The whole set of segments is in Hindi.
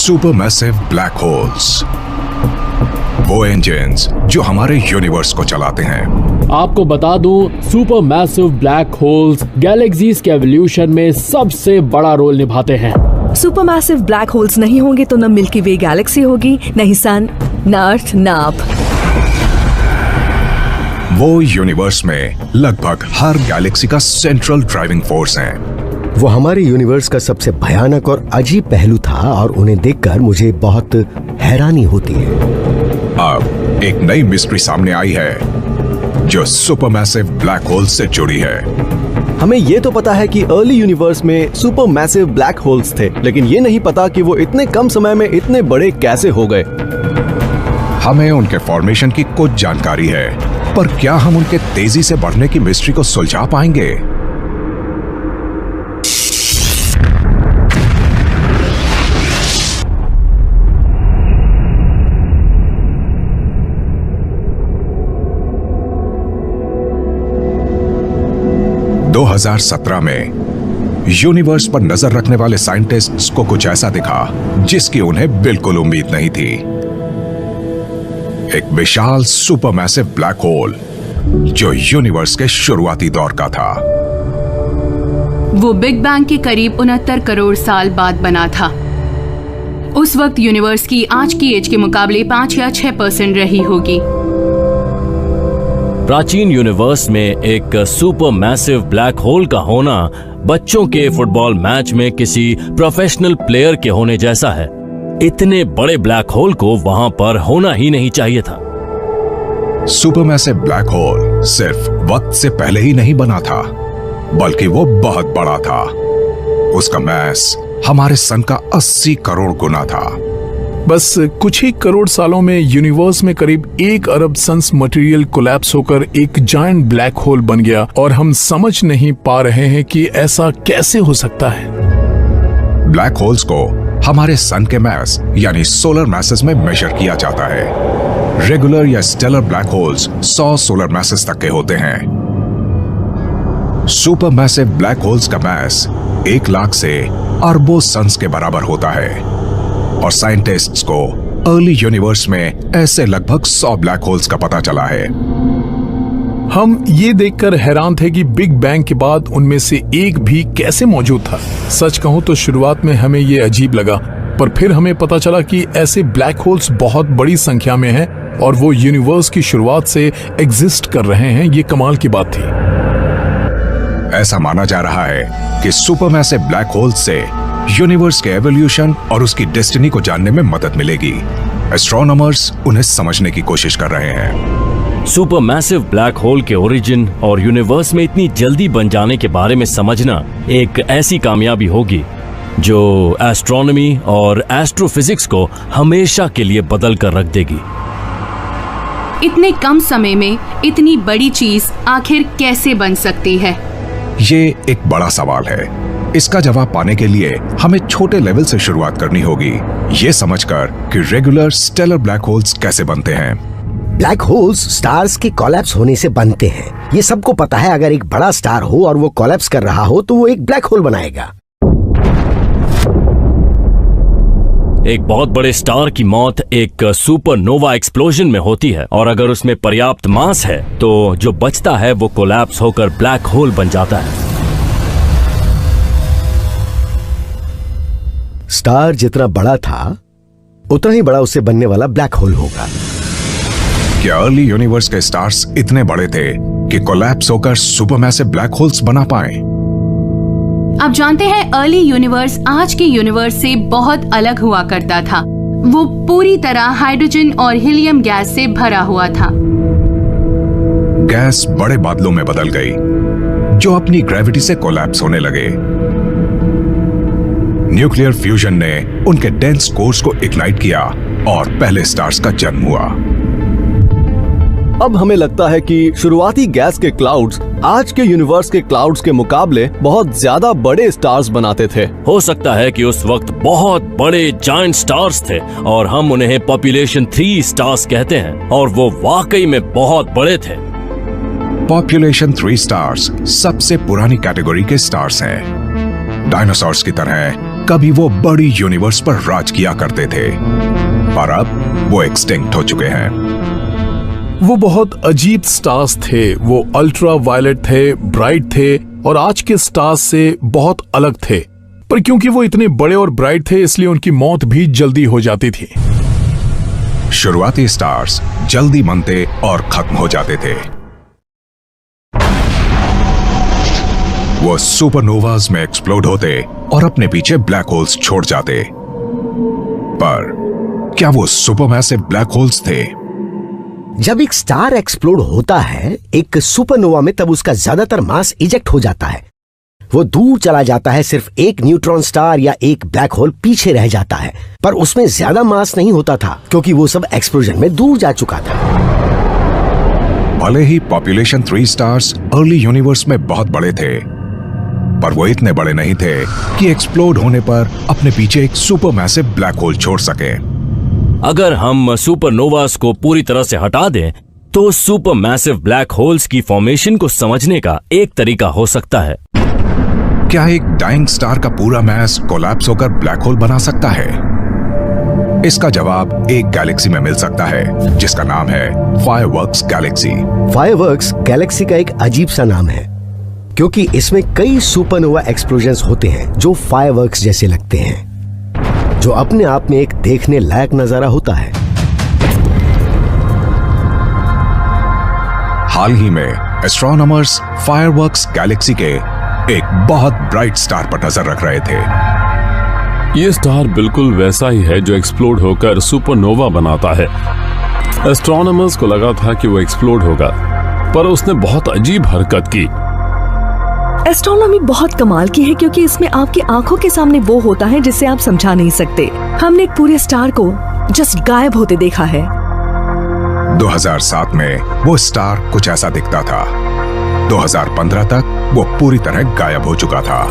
सुपरमैसिव ब्लैक होल्स, वो इंजन्स जो हमारे यूनिवर्स को चलाते हैं। आपको बता दूं, सुपरमैसिव ब्लैक होल्स गैलेक्सीज के एवोल्यूशन में सबसे बड़ा रोल निभाते हैं। सुपरमैसिव ब्लैक होल्स नहीं होंगे तो न मिल्की वे गैलेक्सी होगी, न ही सन, न अर्थ, न आप। वो यूनिवर्स में लगभग हर गैलेक्सी का सेंट्रल ड्राइविंग फोर्स हैं। वो हमारे यूनिवर्स का सबसे भयानक और अजीब पहलू था और उन्हें देखकर मुझे बहुत हैरानी होती है। अब एक नई मिस्ट्री सामने आई है जो सुपरमैसिव ब्लैक होल से जुड़ी है। हमें ये तो पता है कि अर्ली यूनिवर्स में सुपरमैसिव ब्लैक होल्स थे, लेकिन ये नहीं पता कि वो इतने कम समय में इतने बड़े कैसे हो गए। हमें उनके फॉर्मेशन की कुछ जानकारी है, पर क्या हम उनके तेजी से बढ़ने की मिस्ट्री को सुलझा पाएंगे? दो 2017 में यूनिवर्स पर नजर रखने वाले साइंटिस्ट्स को कुछ ऐसा दिखा जिसकी उन्हें बिल्कुल उम्मीद नहीं थी। एक विशाल सुपरमैसिव ब्लैक होल जो यूनिवर्स के शुरुआती दौर का था। वो बिग बैंग के करीब 69 करोड़ साल बाद बना था। उस वक्त यूनिवर्स की आज की एज के मुकाबले 5 या 6% रही होगी। प्राचीन यूनिवर्स में एक सुपरमैसिव ब्लैक होल का होना बच्चों के फुटबॉल मैच में किसी प्रोफेशनल प्लेयर के होने जैसा है। इतने बड़े ब्लैक होल को वहां पर होना ही नहीं चाहिए था। सुपरमैसिव ब्लैक होल सिर्फ वक्त से पहले ही नहीं बना था, बल्कि वो बहुत बड़ा था। उसका मास हमारे सन का 80 करोड़ गुना था। बस कुछ ही करोड़ सालों में यूनिवर्स में करीब 1 अरब सन्स मटेरियल कोलैप्स होकर एक जायंट ब्लैक होल बन गया और हम समझ नहीं पा रहे हैं कि ऐसा कैसे हो सकता है। ब्लैक होल्स को हमारे सन के मास यानी सोलर मासेस में मेजर किया जाता है। रेगुलर या stellar black holes 100 solar masses तक के होते हैं। सुपरमैसिव ब्लैक होल्स का मास 1 लाख से अरबों सन्स के बराबर होता है और साइंटिस्ट्स को अर्ली यूनिवर्स में ऐसे लगभग 100 ब्लैक होल्स का पता चला है। हम ये देखकर हैरान थे कि बिग बैंग के बाद उनमें से एक भी कैसे मौजूद था। सच कहूं तो शुरुआत में हमें ये अजीब लगा, पर फिर हमें पता चला कि ऐसे ब्लैक होल्स बहुत बड़ी संख्या में हैं और वो यूनिवर्स की शुरुआत से एग्जिस्ट कर रहे हैं। ये कमाल की बात थी। ऐसा माना जा रहा है कि सुपरमैसिव ब्लैक होल से यूनिवर्स के एवोल्यूशन और उसकी डेस्टिनी को जानने में मदद मिलेगी। एस्ट्रोनॉमर्स उन्हें समझने की कोशिश कर रहे हैं। सुपरमैसिव ब्लैक होल के ओरिजिन और यूनिवर्स में इतनी जल्दी बन जाने के बारे में समझना एक ऐसी कामयाबी होगी जो एस्ट्रोनॉमी और एस्ट्रोफिजिक्स को हमेशा के लिए बदल कर रख देगी। इतने कम समय में इतनी बड़ी चीज आखिर कैसे बन सकती है? ये एक बड़ा सवाल है। इसका जवाब पाने के लिए हमें छोटे लेवल से शुरुआत करनी होगी, ये समझकर कि रेगुलर स्टेलर ब्लैक होल्स कैसे बनते हैं। ब्लैक होल्स स्टार्स के कोलैप्स होने से बनते हैं। ये सबको पता है। अगर एक बड़ा स्टार हो और वो कोलैप्स कर रहा हो तो वो एक ब्लैक होल बनाएगा। एक बहुत बड़े स्टार की मौत एक सुपरनोवा एक्सप्लोजन में होती है और अगर उसमें पर्याप्त मास है तो जो बचता है वो कोलैप्स होकर ब्लैक होल बन जाता है। स्टार जितना बड़ा था उतना ही बड़ा उससे बनने वाला ब्लैक होल होगा। क्या अर्ली यूनिवर्स के स्टार्स इतने बड़े थे कि कोलैप्स होकर सुपरमैसिव ब्लैक होल्स बना पाए? आप जानते हैं, अर्ली यूनिवर्स आज के यूनिवर्स से बहुत अलग हुआ करता था। वो पूरी तरह हाइड्रोजन और हीलियम गैस से भरा हुआ था। गैस बड़े बादलों में बदल गई जो अपनी ग्रेविटी से कोलैप्स होने लगे। न्यूक्लियर फ्यूजन ने उनके डेंस कोर्स को इग्नाइट किया और पहले स्टार्स का जन्म हुआ। अब हमें लगता है कि शुरुआती गैस के क्लाउड्स आज के यूनिवर्स के क्लाउड्स के मुकाबले बहुत ज्यादा बड़े स्टार्स बनाते थे। हो सकता है कि उस वक्त बहुत बड़े जायंट स्टार्स थे और हम उन्हें पॉपुलेशन 3 स्टार्स कहते हैं और वो वाकई में बहुत बड़े थे। पॉपुलेशन 3 स्टार्स सबसे पुरानी कैटेगरी के स्टार्स हैं। डायनासोर्स की तरह कभी वो बड़ी यूनिवर्स पर राज किया करते थे, पर अब वो एक्सटिंक्ट हो चुके हैं। वो बहुत अजीब स्टार्स थे। वो अल्ट्रा वायलेट थे, ब्राइट थे और आज के स्टार्स से बहुत अलग थे। पर क्योंकि वो इतने बड़े और ब्राइट थे, इसलिए उनकी मौत भी जल्दी हो जाती थी। शुरुआती स्टार्स जल्दी बनते और खत्म हो जाते थे। वो सुपरनोवाज में एक्सप्लोड होते और अपने पीछे ब्लैक होल्स छोड़ जाते। पर क्या वो सुपरमैसिव ब्लैक होल्स थे? जब एक स्टार एक्सप्लोड होता है एक सुपरनोवा में, तब उसका ज्यादातर मास इजेक्ट हो जाता है। वो दूर चला जाता है, सिर्फ एक न्यूट्रॉन स्टार या एक ब्लैक होल पीछे रह जाता है। पर उसमें ज्यादा मास नहीं होता था क्योंकि वो सब एक्सप्लोजन में दूर जा चुका था। भले ही पॉपुलेशन 3 स्टार्स अर्ली यूनिवर्स में बहुत बड़े थे, पर वो इतने बड़े नहीं थे कि एक्सप्लोड होने पर अपने पीछे एक सुपरमैसिव ब्लैक होल छोड़ सके। अगर हम सुपरनोवास को पूरी तरह से हटा दें तो सुपरमैसिव ब्लैक होल्स की फॉर्मेशन को समझने का एक तरीका हो सकता है। क्या एक डाइंग स्टार का पूरा मास कोलैप्स होकर ब्लैक होल बना सकता है? इसका जवाब एक गैलेक्सी में मिल सकता है जिसका नाम है फायरवर्क्स गैलेक्सी। फायरवर्क्स गैलेक्सी का एक अजीब सा नाम है क्योंकि इसमें कई सुपरनोवा एक्सप्लोजन्स होते हैं जो फायरवर्क्स जैसे लगते हैं, जो अपने आप में एक देखने लायक नजारा होता है। हाल ही में एस्ट्रोनॉमर्स फायरवर्क्स गैलेक्सी के एक बहुत ब्राइट स्टार पर नजर रख रहे थे। ये स्टार बिल्कुल वैसा ही है जो एक्सप्लोड होकर सुपरनोवा बनाता है। एस्ट्रोनॉमर्स को लगा था कि वो एक्सप्लोड होगा, पर उसने बहुत अजीब हरकत की। एस्ट्रोनॉमी बहुत कमाल की है क्योंकि इसमें आपकी आंखों के सामने वो होता है जिसे आप समझा नहीं सकते। हमने एक पूरे स्टार को जस्ट गायब होते देखा है। 2007 में वो स्टार कुछ ऐसा दिखता था। 2015 तक वो पूरी तरह गायब हो चुका था।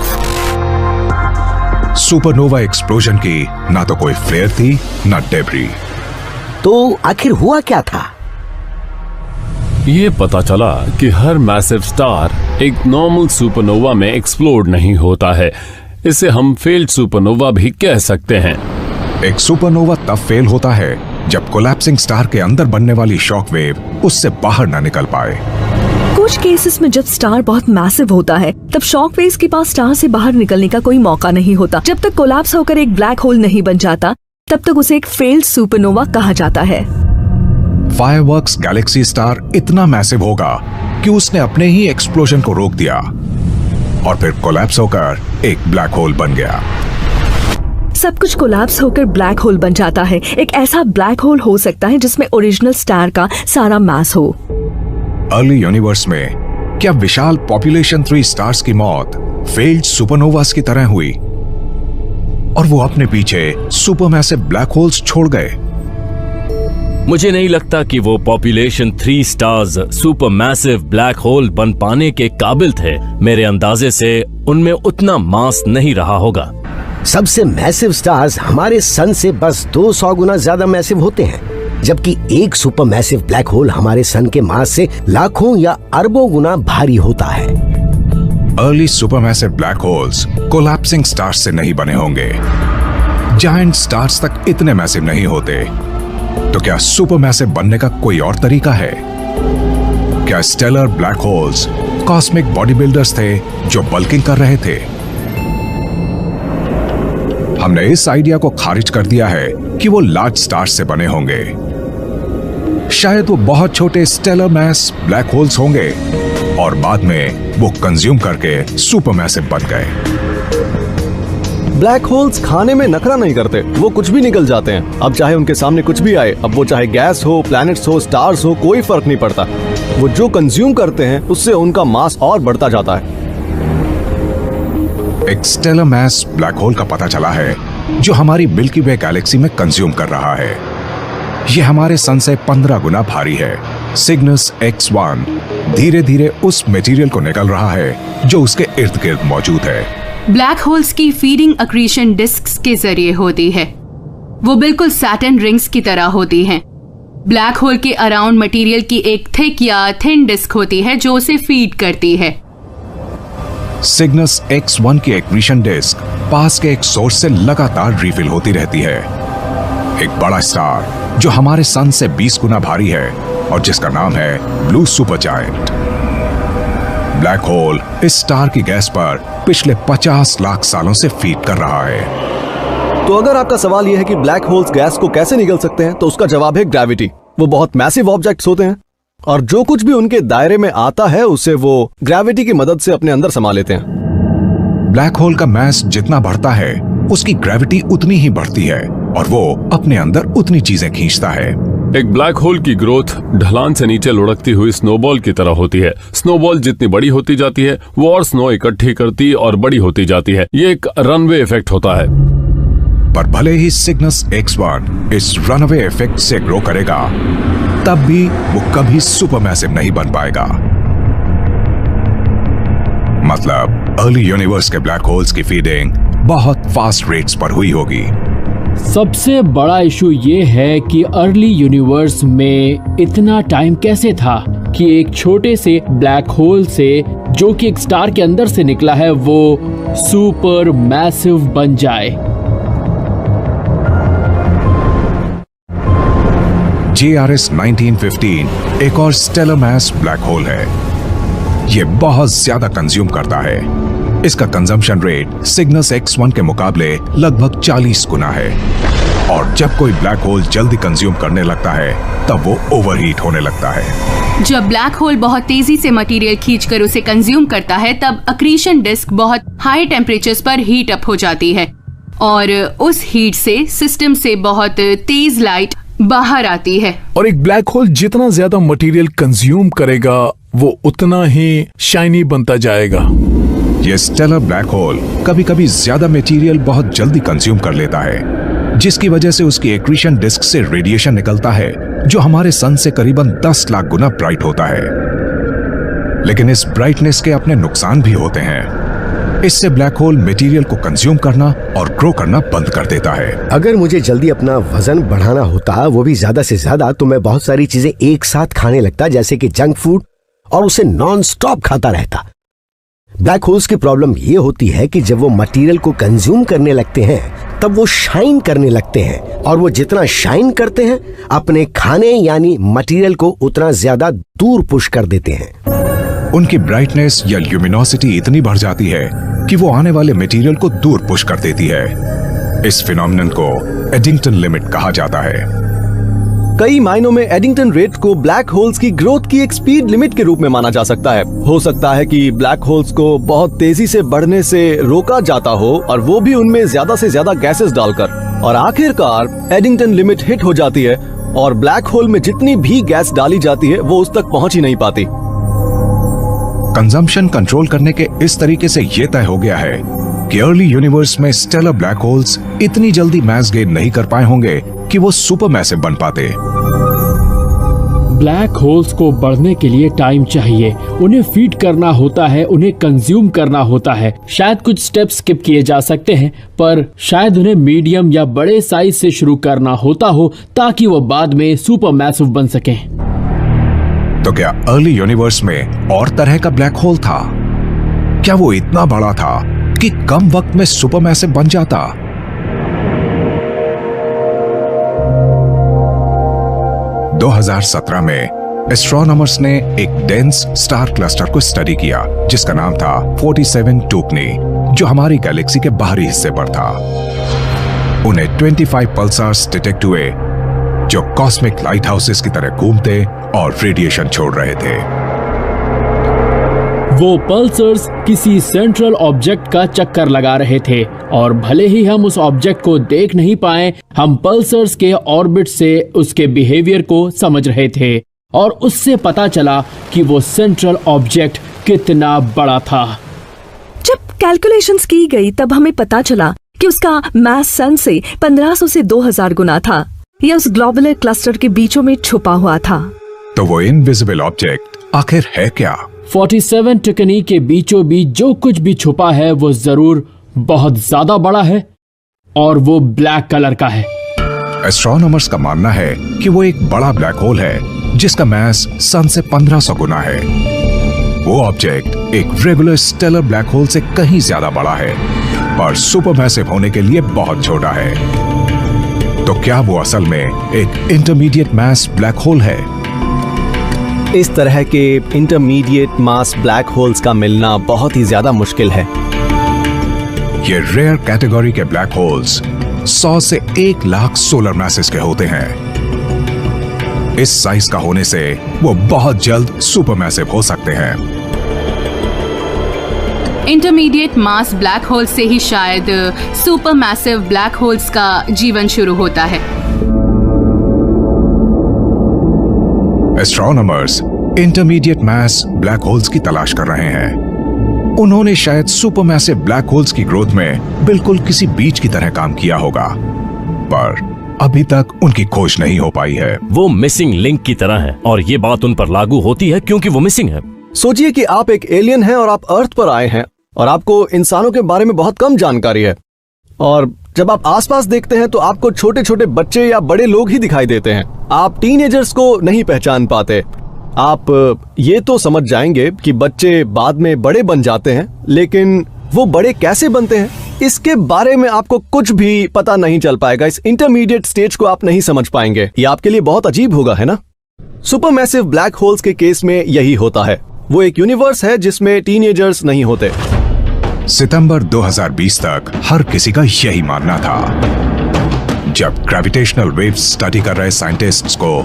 सुपरनोवा एक्सप्लोजन की ना तो कोई फ्लेयर थी ना डेब्री। तो आखिर हुआ क्या था? ये पता चला कि हर मैसिव स्टार एक नॉर्मल सुपरनोवा में एक्सप्लोड नहीं होता है। इसे हम फेल्ड सुपरनोवा भी कह सकते हैं। एक सुपरनोवा तब फेल होता है जब कोलैप्सिंग स्टार के अंदर बनने वाली शॉक वेव उससे बाहर ना निकल पाए। कुछ केसेस में जब स्टार बहुत मैसिव होता है तब शॉक वेव्स के पास स्टार से बाहर निकलने का कोई मौका नहीं होता। जब तक कोलैप्स होकर एक ब्लैक होल नहीं बन जाता तब तक उसे एक फेल्ड सुपरनोवा कहा जाता है। फायरवर्क्स गैलेक्सी स्टार इतना मैसिव होगा कि उसने अपने ही एक्सप्लोजन को रोक दिया और फिर कोलैप्स होकर एक ब्लैक होल बन गया। सब कुछ कोलैप्स होकर ब्लैक होल बन जाता है। एक ऐसा ब्लैक होल हो सकता है जिसमें ओरिजिनल स्टार का सारा मास हो। अर्ली यूनिवर्स में क्या विशाल पॉपुलेशन 3 स्टार्स की मौत फेल्ड सुपरनोवास की तरह हुई और वो अपने पीछे सुपरमैसिव ब्लैक होल्स छोड़ गए? मुझे नहीं लगता कि वो population 3 stars supermassive black hole बन पाने के काबिल थे। मेरे अंदाजे से उनमें उतना मास नहीं रहा होगा। सबसे मैसिव स्टार्स हमारे सन से बस 200 गुना ज्यादा मैसिव होते हैं, जबकि एक सुपर मैसिव ब्लैक होल हमारे सन के मास से लाखों या अरबों गुना भारी होता है। Early supermassive black holes collapsing stars से नहीं बने होंगे। जायंट स्टार्स तक इतने मैसिव नहीं होते। तो क्या सुपरमैसिव बनने का कोई और तरीका है? क्या stellar black holes cosmic body builders थे जो बल्किंग कर रहे थे? हमने इस आइडिया को खारिज कर दिया है कि वो लार्ज स्टार्स से बने होंगे। शायद वो बहुत छोटे स्टेलर मैस ब्लैक होल्स होंगे और बाद में वो कंज्यूम करके सुपरमैसिव बन गए। ब्लैक होल्स खाने में नखरा नहीं करते, वो कुछ भी निकल जाते हैं। अब चाहे उनके सामने कुछ भी आए, अब वो चाहे गैस हो, प्लैनेट्स हो, स्टार्स हो, कोई फर्क नहीं पड़ता। वो जो कंज्यूम करते हैं उससे उनका मास और बढ़ता जाता है। एक स्टेलर मैस ब्लैक होल का पता चला है जो हमारी मिल्की वे गैलेक्सी में कंज्यूम कर रहा है। यह हमारे सन से 15 गुना भारी है। सिग्नस X1 धीरे धीरे उस मटेरियल को निकल रहा है जो उसके इर्द गिर्द मौजूद है। ब्लैक होल्स की फीडिंग अक्रीशन डिस्क्स के जरिए होती है। वो बिल्कुल सैटर्न रिंग्स की तरह होती हैं। ब्लैक होल के अराउंड मटेरियल की एक थिक या थिन डिस्क होती है जो उसे फीड करती है। सिग्नस X1 की एक्रीशन डिस्क पास के एक सोर्स से लगातार रिफिल होती रहती है। एक बड़ा स्टार जो हमारे सन से 20 गुना भारी है और जिसका नाम है blue super giant. Black hole इस स्टार की गैस पर पिछले 50 लाख सालों से फीड कर रहा है। तो अगर आपका सवाल यह है कि ब्लैक होल्स गैस को कैसे निगल सकते हैं, तो उसका जवाब है ग्रेविटी। वो बहुत मैसिव ऑब्जेक्ट्स होते हैं और जो कुछ भी उनके दायरे में आता है उसे वो ग्रेविटी की मदद से अपने अंदर समा लेते हैं। ब्लैक होल का मास जितना बढ़ता है उसकी ग्रेविटी उतनी ही बढ़ती है और वो अपने अंदर उतनी चीजें खींचता है। एक ब्लैक होल की ग्रोथ ढलान से नीचे लुढ़कती हुई स्नोबॉल की तरह होती है। स्नोबॉल जितनी बड़ी होती जाती है वो और स्नो इकट्ठी करती और बड़ी होती जाती है। ये एक रनवे इफेक्ट होता है। पर भले ही सिग्नस X1 इस रनवे इफेक्ट से ग्रो करेगा, तब भी वो कभी सुपरमैसिव नहीं बन पाएगा। मतलब अर्ली यूनिवर्स के ब्लैक होल्स की फीडिंग बहुत फास्ट रेट्स पर हुई होगी। सबसे बड़ा इशू ये है कि अर्ली यूनिवर्स में इतना टाइम कैसे था कि एक छोटे से ब्लैक होल से, जो कि एक स्टार के अंदर से निकला है, वो सुपर मैसिव बन जाए। JRS 1915 एक और स्टेलर मास ब्लैक होल है। ये बहुत ज्यादा कंज्यूम करता है। इसका कंजम्पशन रेट सिग्नस X1 के मुकाबले लगभग 40 गुना है। और जब कोई ब्लैक होल जल्दी कंज्यूम करने लगता है तब वो ओवरहीट होने लगता है। जब ब्लैक होल बहुत तेजी से मटेरियल खींचकर उसे कंज्यूम करता है तब अक्रीशन डिस्क बहुत हाई टेम्परेचर्स पर हीट अप हो जाती है और उस हीट से सिस्टम से बहुत तेज लाइट बाहर आती है। और एक ब्लैक होल जितना ज्यादा मटेरियल कंज्यूम करेगा वो उतना ही शाइनी बनता जाएगा। ये स्टेलर ब्लैक होल कभी कभी ज्यादा मटेरियल बहुत जल्दी कंज्यूम कर लेता है, जिसकी वजह से उसकी एक्रीशन डिस्क से रेडिएशन निकलता है जो हमारे सन से करीबन 10 लाख गुना ब्राइट होता है। लेकिन इस ब्राइटनेस के अपने नुकसान भी होते हैं। इससे ब्लैक होल मटेरियल को कंज्यूम करना और ग्रो करना बंद कर देता है। अगर मुझे जल्दी अपना वजन बढ़ाना होता, वो भी ज्यादा से ज्यादा, तो मैं बहुत सारी चीजें एक साथ खाने लगता, जैसे कि जंक फूड, और उसे नॉन स्टॉप खाता रहता। ब्लैक होल्स की प्रॉब्लम ये होती है कि जब वो मटेरियल को कंज्यूम करने लगते हैं तब वो शाइन करने लगते हैं, और वो जितना शाइन करते हैं अपने खाने यानी मटेरियल को उतना ज्यादा दूर पुश कर देते हैं। उनकी ब्राइटनेस या ल्यूमिनोसिटी इतनी बढ़ जाती है कि वो आने वाले मटेरियल को दूर पुश कर देती है। इस फिनोमेनन को एडिंगटन लिमिट कहा जाता है। कई मायनों में एडिंगटन रेट को ब्लैक होल्स की ग्रोथ की एक स्पीड लिमिट के रूप में माना जा सकता है। हो सकता है कि ब्लैक होल्स को बहुत तेजी से बढ़ने से रोका जाता हो, और वो भी उनमें ज्यादा से ज्यादा गैसेस डालकर, और आखिरकार एडिंगटन लिमिट हिट हो जाती है और ब्लैक होल में जितनी भी गैस डाली जाती है वो उस तक पहुंच ही नहीं पाती। कंजम्पशन कंट्रोल करने के इस तरीके से ये तय हो गया है कि अर्ली यूनिवर्स में स्टेलर ब्लैक होल्स इतनी जल्दी मास गेन नहीं कर पाए होंगे कि वो सुपरमैसिव बन पाते। ब्लैक होल्स को बढ़ने के लिए टाइम चाहिए, उन्हें फीड करना होता है, उन्हें कंज्यूम करना होता है। शायद कुछ स्टेप्स स्किप किए जा सकते हैं, पर शायद उन्हें मीडियम या बड़े साइज से शुरू करना होता हो ताकि वो बाद में सुपरमैसिव बन सकें। तो क्या अर्ली यूनिवर्स में और तरह का ब्लैक होल था? क्या वो इतना बड़ा था कि कम वक्त में सुपरमैसिव बन जाता? – 2017 में एस्ट्रोनॉमर्स ने एक डेंस स्टार क्लस्टर को स्टडी किया जिसका नाम था 47 टूकनी, जो हमारी गैलेक्सी के बाहरी हिस्से पर था। उन्हें 25 पल्सार्स डिटेक्ट हुए जो कॉस्मिक लाइट हाउसेस की तरह घूमते और रेडिएशन छोड़ रहे थे। वो पल्सर्स किसी सेंट्रल ऑब्जेक्ट का चक्कर लगा रहे थे, और भले ही हम उस ऑब्जेक्ट को देख नहीं पाए, हम पल्सर्स के ऑर्बिट से उसके बिहेवियर को समझ रहे थे, और उससे पता चला कि वो सेंट्रल ऑब्जेक्ट कितना बड़ा था। जब कैलकुलेशंस की गई तब हमें पता चला कि उसका मास सन से 1500 से 2000 गुना था। यह उस ग्लोबुलर क्लस्टर के बीचों में छुपा हुआ था। तो वो इनविजिबल ऑब्जेक्ट आखिर है क्या? 47 टुकनी के बीचों बीच जो कुछ भी छुपा है वो जरूर बहुत ज्यादा बड़ा है, और वो ब्लैक कलर का है। एस्ट्रोनॉमर्स का मानना है कि वो एक बड़ा ब्लैक होल है जिसका मास सन से 1500 गुना है। वो ऑब्जेक्ट एक रेगुलर स्टेलर ब्लैक होल से कहीं ज्यादा बड़ा है, पर सुपरमैसिव होने के लिए बहुत छोटा है। तो क्या वो असल में एक इंटरमीडिएट मास ब्लैक होल है? इस तरह के इंटरमीडिएट मास ब्लैक होल्स का मिलना बहुत ही ज्यादा मुश्किल है। ये रेयर कैटेगरी के ब्लैक होल्स 100 से 1 लाख सोलर मैसेज के होते हैं। इस साइज का होने से वो बहुत जल्द सुपरमैसिव हो सकते हैं। इंटरमीडिएट मास ब्लैक होल से ही शायद सुपर मैसिव ब्लैक होल्स का जीवन शुरू होता है। एस्ट्रोनॉमर्स इंटरमीडिएट मास ब्लैक होल्स की तलाश कर रहे हैं। उन्होंने शायद सुपरमैसिव ब्लैक होल्स की ग्रोथ में बिल्कुल किसी बीज की तरह काम किया होगा, पर अभी तक उनकी खोज नहीं हो पाई है। वो मिसिंग लिंक की तरह है और ये बात उन पर लागू होती है क्योंकि वो मिसिंग है। सोचिए कि आप एक एलियन हैं और आप अर्थ पर आए हैं और आपको इंसानों के बारे में बहुत कम जानकारी है, और जब आप आसपास देखते हैं तो आपको छोटे छोटे बच्चे या बड़े लोग ही दिखाई देते हैं। आप टीनेजर्स को नहीं पहचान पाते। आप ये तो समझ जाएंगे कि बच्चे बाद में बड़े बन जाते हैं, लेकिन वो बड़े कैसे बनते हैं इसके बारे में आपको कुछ भी पता नहीं चल पाएगा। इस इंटरमीडिएट स्टेज को आप नहीं समझ पाएंगे। ये आपके लिए बहुत अजीब होगा, है ना? सुपरमैसिव ब्लैक होल्स के केस में यही होता है। वो एक यूनिवर्स है जिसमें टीनेजर्स नहीं होते। सितंबर 2020 तक हर किसी का यही मानना था, जब ग्रेविटेशनल वेव्स स्टडी कर रहे साइंटिस्ट्स को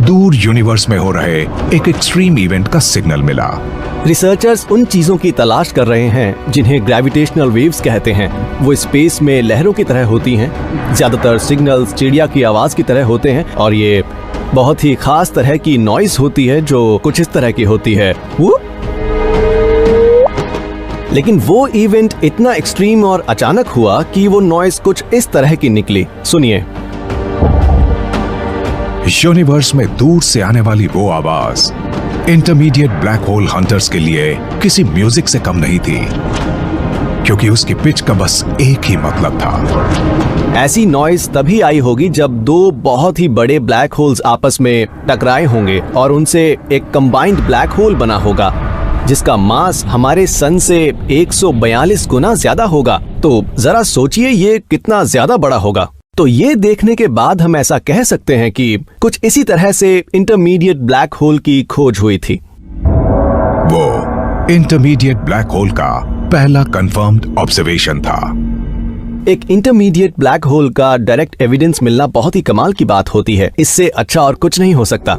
दूर यूनिवर्स में हो रहे एक एक्सट्रीम इवेंट का सिग्नल मिला। रिसर्चर्स उन चीजों की तलाश कर रहे हैं जिन्हें ग्रेविटेशनल वेव्स कहते हैं। वो स्पेस में लहरों की तरह होती हैं। ज्यादातर सिग्नल्स चिड़िया की आवाज की तरह होते हैं और ये बहुत ही खास तरह की नॉइस होती है जो कुछ इस तरह की होती है। लेकिन वो इवेंट इतना एक्सट्रीम और अचानक हुआ कि वो नॉइस कुछ इस तरह की निकली। सुनिए। यूनिवर्स में दूर से आने वाली वो आवाज इंटरमीडिएट ब्लैक होल हंटर्स के लिए किसी म्यूजिक से कम नहीं थी, क्योंकि उसकी पिच का बस एक ही मतलब था। ऐसी नॉइस तभी आई होगी जब दो बहुत ही बड़े ब्लैक होल्स आपस में टकराए होंगे और उनसे एक कंबाइंड ब्लैक होल बना होगा जिसका मास हमारे सन से 142 गुना ज्यादा होगा। तो जरा सोचिए ये कितना ज्यादा बड़ा होगा। तो ये देखने के बाद हम ऐसा कह सकते हैं कि कुछ इसी तरह से इंटरमीडिएट ब्लैक होल की खोज हुई थी। वो इंटरमीडिएट ब्लैक होल का पहला कंफर्म्ड ऑब्जर्वेशन था। एक इंटरमीडिएट ब्लैक होल का डायरेक्ट एविडेंस मिलना बहुत ही कमाल की बात होती है। इससे अच्छा और कुछ नहीं हो सकता।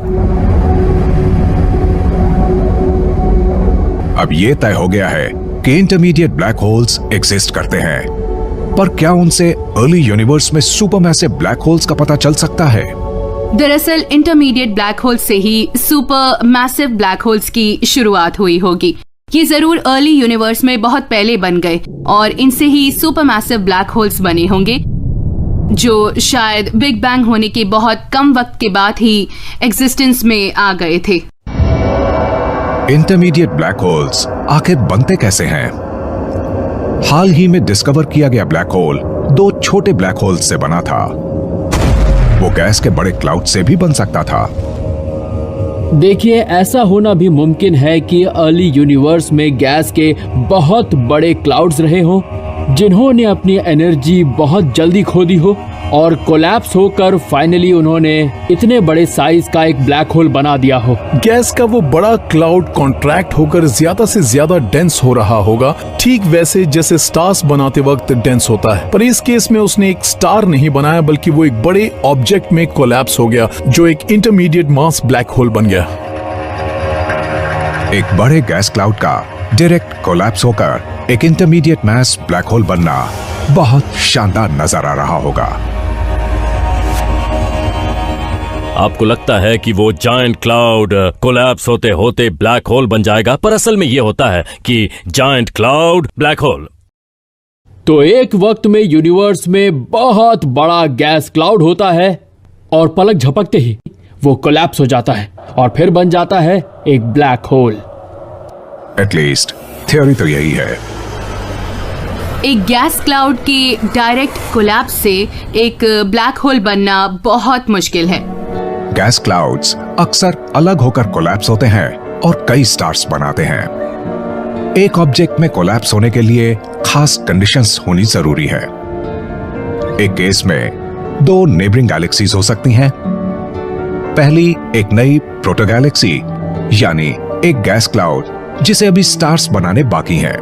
अब ये तय हो गया है कि इंटरमीडिएट ब्लैक होल्स एग्जिस्ट करते हैं, पर क्या उनसे अर्ली यूनिवर्स में सुपरमैसिव ब्लैक होल्स का पता चल सकता है? दरअसल इंटरमीडिएट ब्लैक होल से ही सुपर मैसिव ब्लैक होल्स की शुरुआत हुई होगी। ये जरूर अर्ली यूनिवर्स में बहुत पहले बन गए और इनसे ही सुपर मैसिव ब्लैक होल्स बने होंगे, जो शायद बिग बैंग होने के बहुत कम वक्त के बाद ही एग्जिस्टेंस में आ गए थे। इंटरमीडिएट ब्लैक होल्स आखिर बनते कैसे हैं? हाल ही में डिस्कवर किया गया ब्लैक होल दो छोटे ब्लैक होल्स से बना था। वो गैस के बड़े क्लाउड से भी बन सकता था। देखिए, ऐसा होना भी मुमकिन है कि अर्ली यूनिवर्स में गैस के बहुत बड़े क्लाउड्स रहे हों जिन्होंने अपनी एनर्जी बहुत जल्दी खो दी हो और कोलैप्स होकर फाइनली उन्होंने इतने बड़े साइज का एक ब्लैक होल बना दिया हो। गैस का वो बड़ा क्लाउड कॉन्ट्रैक्ट होकर ज्यादा से ज्यादा डेंस हो रहा होगा, ठीक वैसे जैसे स्टार्स बनाते वक्त डेंस होता है। पर इस केस में उसने एक स्टार नहीं बनाया, बल्कि वो एक बड़े ऑब्जेक्ट में कोलैप्स हो गया जो एक इंटरमीडिएट मास ब्लैक होल बन गया। एक बड़े गैस क्लाउड का डायरेक्ट कोलैप्स होकर एक इंटरमीडिएट मास ब्लैक होल बनना बहुत शानदार नजर आ रहा होगा। आपको लगता है कि वो जायंट क्लाउड कोलैप्स होते होते ब्लैक होल बन जाएगा, पर असल में ये होता है कि जायंट क्लाउड ब्लैक होल। तो एक वक्त में यूनिवर्स में बहुत बड़ा गैस क्लाउड होता है और पलक झपकते ही वो कोलैप्स हो जाता है और फिर बन जाता है एक ब्लैक होल। एटलीस्ट थ्योरी तो यही है। एक गैस क्लाउड के डायरेक्ट कोलैप्स से एक ब्लैक होल बनना बहुत मुश्किल है। गैस क्लाउड्स अक्सर अलग होकर कोलैप्स होते हैं और कई स्टार्स बनाते हैं। एक ऑब्जेक्ट में कोलैप्स होने के लिए खास कंडीशंस होनी जरूरी है। एक केस में दो नेबरिंग गैलेक्सीज हो सकती हैं। पहली एक नई प्रोटोगैलेक्सी यानी एक गैस क्लाउड जिसे अभी स्टार्स बनाने बाकी हैं।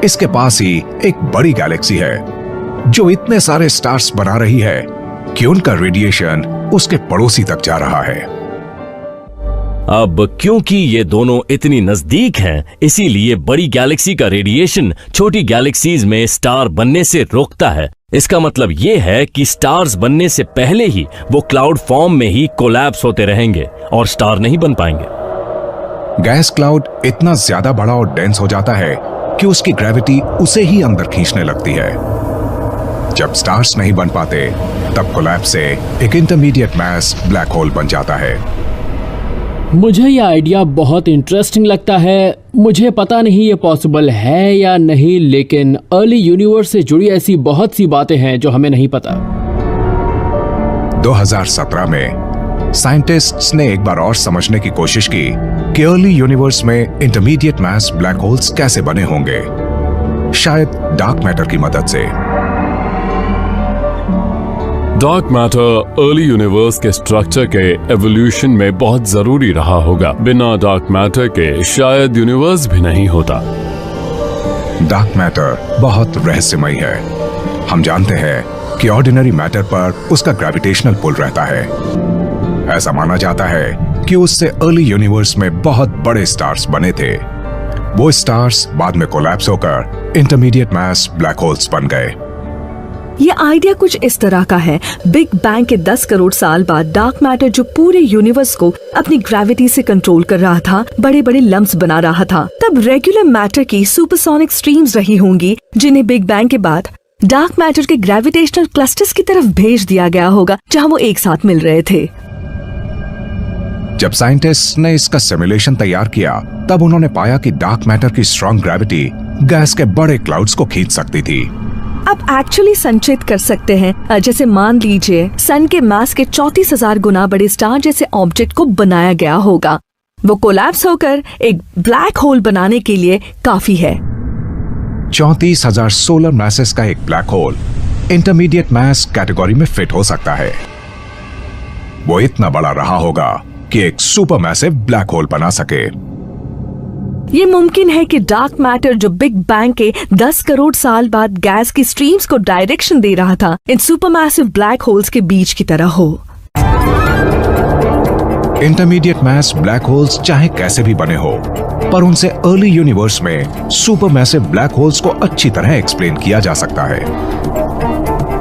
इसके पास ही एक बड़ी गैलेक्सी है जो इतने सारे स्टार्स बना रही है कि उनका रेडिएशन उसके पड़ोसी तक जा रहा है। अब क्योंकि ये दोनों इतनी नजदीक हैं, इसीलिए बड़ी गैलेक्सी का रेडिएशन छोटी गैलेक्सीज में स्टार बनने से रोकता है। इसका मतलब ये है कि स्टार्स बनने से पहले ही वो क्लाउड फॉर्म में ही कोलैप्स होते रहेंगे और स्टार नहीं बन पाएंगे। गैस क्लाउड इतना ज्यादा बड़ा और डेंस हो जाता है कि उसकी ग्रेविटी उसे ही अंदर खींचने लगती है। जब स्टार्स नहीं बन पाते तब कोलैप्स से एक इंटरमीडिएट मास ब्लैक होल बन जाता है। मुझे यह आइडिया बहुत इंटरेस्टिंग लगता है। मुझे पता नहीं ये पॉसिबल है या नहीं, लेकिन अर्ली यूनिवर्स से जुड़ी ऐसी बहुत सी बातें हैं जो हमें नहीं पता। 2017 में साइंटिस्ट्स ने एक बार और समझने की कोशिश की कि अर्ली यूनिवर्स में इंटरमीडिएट मास ब्लैक होल्स कैसे बने होंगे, शायद डार्क मैटर की मदद से। डार्क मैटर अर्ली यूनिवर्स के स्ट्रक्चर के एवोल्यूशन में बहुत जरूरी रहा होगा। बिना डार्क मैटर के शायद यूनिवर्स भी नहीं होता। डार्क मैटर बहुत रहस्यमय है। हम जानते हैं कि ऑर्डिनरी मैटर पर उसका ग्रेविटेशनल पुल रहता है। ऐसा माना जाता है कि उससे अर्ली यूनिवर्स में बहुत बड़े स्टार्स बने थे। वो स्टार्स बाद में कोलैप्स होकर इंटरमीडिएट मास ब्लैक होल्स बन गए। ये आइडिया कुछ इस तरह का है। बिग बैंग के 10 करोड़ साल बाद डार्क मैटर जो पूरे यूनिवर्स को अपनी ग्रेविटी से कंट्रोल कर रहा था, बड़े बड़े लम्प्स बना रहा था, तब रेगुलर मैटर की सुपरसोनिक स्ट्रीम्स रही होंगी जिन्हें बिग बैंग के बाद डार्क मैटर के ग्रेविटेशनल क्लस्टर्स की तरफ भेज दिया गया होगा जहां वो एक साथ मिल रहे थे। जब साइंटिस्ट ने इसका सिमुलेशन तैयार किया तब उन्होंने पाया कि डार्क मैटर की स्ट्रॉन्ग ग्रेविटी गैस के बड़े क्लाउड्स को खींच सकती थी। आप एक्चुअली संचित कर सकते हैं। जैसे मान लीजिए सन के मास के 34,000 गुना बड़े स्टार जैसे ऑब्जेक्ट को बनाया गया होगा। वो कोलैप्स होकर एक ब्लैक होल बनाने के लिए काफी है। 34,000 सोलर मैसेस का एक ब्लैक होल इंटरमीडिएट मास कैटेगरी में फिट हो सकता है। वो इतना बड़ा रहा होगा कि एक सुपर मैसिव ब्लैक होल बना सके। ये मुमकिन है कि डार्क मैटर जो बिग बैंग के 10 करोड़ साल बाद गैस की स्ट्रीम्स को डायरेक्शन दे रहा था, इन सुपरमैसिव ब्लैक होल्स के बीच की तरह हो। इंटरमीडिएट मास ब्लैक होल्स चाहे कैसे भी बने हो, पर उनसे अर्ली यूनिवर्स में सुपरमैसिव ब्लैक होल्स को अच्छी तरह एक्सप्लेन किया जा सकता है।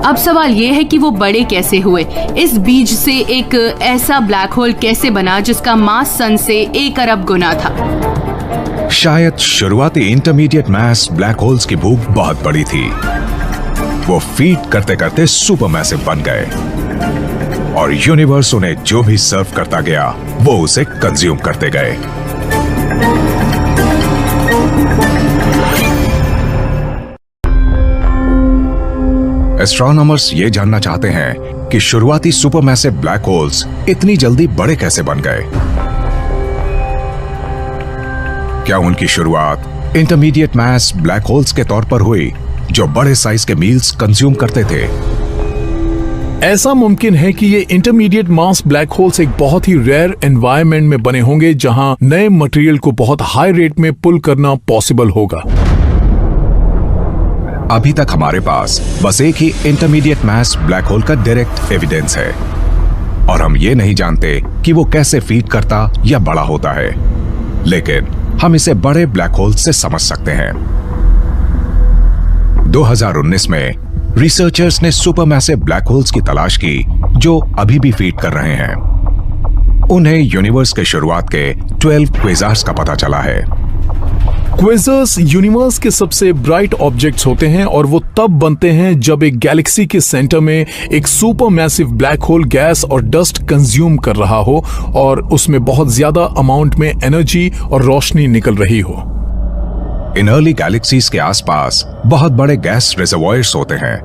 अब सवाल ये है कि वो बड़े कैसे हुए। इस बीज से एक ऐसा ब्लैक होल कैसे बना जिसका मास सन से 1 अरब गुना था। शायद शुरुआती इंटरमीडिएट मास ब्लैक होल्स की भूख बहुत बड़ी थी। वो फीड करते करते सुपरमैसिव बन गए और यूनिवर्स उन्हें जो भी सर्व करता गया वो उसे कंज्यूम करते गए। एस्ट्रोनॉमर्स ये जानना चाहते हैं कि शुरुआती सुपरमैसिव ब्लैक होल्स इतनी जल्दी बड़े कैसे बन गए। क्या उनकी शुरुआत इंटरमीडिएट मास ब्लैक होल्स के तौर पर हुई जो बड़े साइज के मील्स कंज्यूम करते थे? ऐसा मुमकिन है कि ये इंटरमीडिएट मास ब्लैक होल्स एक बहुत ही रेयर एनवायरनमेंट में बने होंगे जहां नए मटेरियल को बहुत हाई रेट में पुल करना पॉसिबल होगा। अभी तक हमारे पास बस एक ही इंटरमीडिएट मास ब्लैक होल का डायरेक्ट एविडेंस है और हम ये नहीं जानते कि वो कैसे फीड करता या बड़ा होता है, लेकिन हम इसे बड़े ब्लैक होल से समझ सकते हैं। 2019 में रिसर्चर्स ने सुपरमैसिव ब्लैक होल्स की तलाश की जो अभी भी फीड कर रहे हैं। उन्हें यूनिवर्स के शुरुआत के 12 क्वेज़ार्स का पता चला है। क्वेज़र्स यूनिवर्स के सबसे ब्राइट ऑब्जेक्ट्स होते हैं और वो तब बनते हैं जब एक गैलेक्सी के सेंटर में एक सुपरमैसिव ब्लैक होल गैस और डस्ट कंज्यूम कर रहा हो और उसमें बहुत ज्यादा अमाउंट में एनर्जी और रोशनी निकल रही हो। इन अर्ली गैलेक्सीज के आसपास बहुत बड़े गैस रिजर्वॉयर्स होते हैं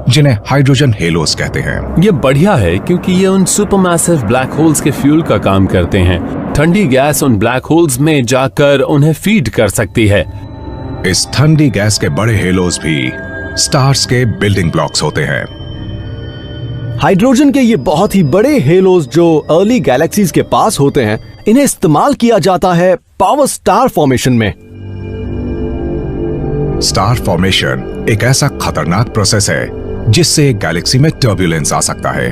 जिन्हें हाइड्रोजन हेलोस कहते हैं। ये बढ़िया है क्योंकि ये उन सुपरमैसिव ब्लैक होल्स के फ्यूल का काम करते हैं ठंडी गैस उन ब्लैक होल्स में जाकर उन्हें फीड कर सकती है। इस ठंडी गैस के बड़े हेलोज भी स्टार्स के बिल्डिंग ब्लॉक्स होते हैं। हाइड्रोजन के ये बहुत ही बड़े हेलोज जो अर्ली गैलेक्सीज के पास होते हैं, इन्हें इस्तेमाल किया जाता है पावर स्टार फॉर्मेशन में। स्टार फॉर्मेशन एक ऐसा खतरनाक प्रोसेस है जिससे एक गैलेक्सी में टर्ब्यूलेंस आ सकता है।